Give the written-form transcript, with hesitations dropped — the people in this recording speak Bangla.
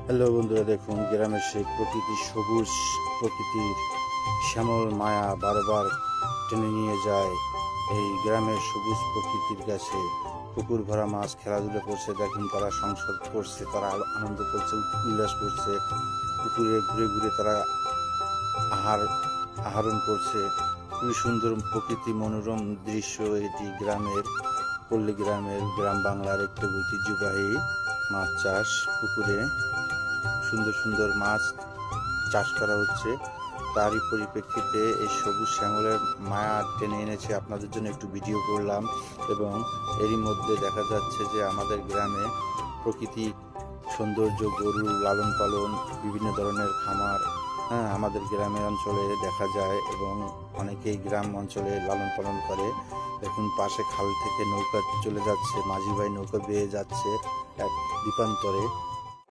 হ্যালো বন্ধুরা, দেখুন গ্রামের সেই প্রকৃতির সবুজ, প্রকৃতির শ্যামল মায়া বারবার টেনে নিয়ে যায় এই গ্রামের সবুজ প্রকৃতির কাছে। পুকুর ভরা মাছ খেলাধুলা করছে, দেখুন তারা সংসদ করছে, তারা আনন্দ করছে, উল্লাস করছে। পুকুরে ঘুরে ঘুরে তারা আহরণ করছে। খুবই সুন্দর প্রকৃতি, মনোরম দৃশ্য এটি গ্রামের, পল্লী গ্রামের, গ্রাম বাংলার একটি ঐতিহ্যবাহী মাছ চাষ। পুকুরে সুন্দর সুন্দর মাছ চাষ করা হচ্ছে, তারই পরিপ্রেক্ষিতে এই সবুজ শ্যামলের মায়া টেনে এনেছে। আপনাদের জন্য একটু ভিডিও করলাম, এবং এরই মধ্যে দেখা যাচ্ছে যে আমাদের গ্রামে প্রকৃতিক সৌন্দর্য, গরু লালন পালন, বিভিন্ন ধরনের খামার আমাদের গ্রামের অঞ্চলে দেখা যায়, এবং অনেকেই গ্রাম অঞ্চলে লালন পালন করে। এখন পাশে খাল থেকে নৌকা চলে যাচ্ছে, মাঝি ভাই নৌকা বেয়ে যাচ্ছে এক দ্বীপান্তরে।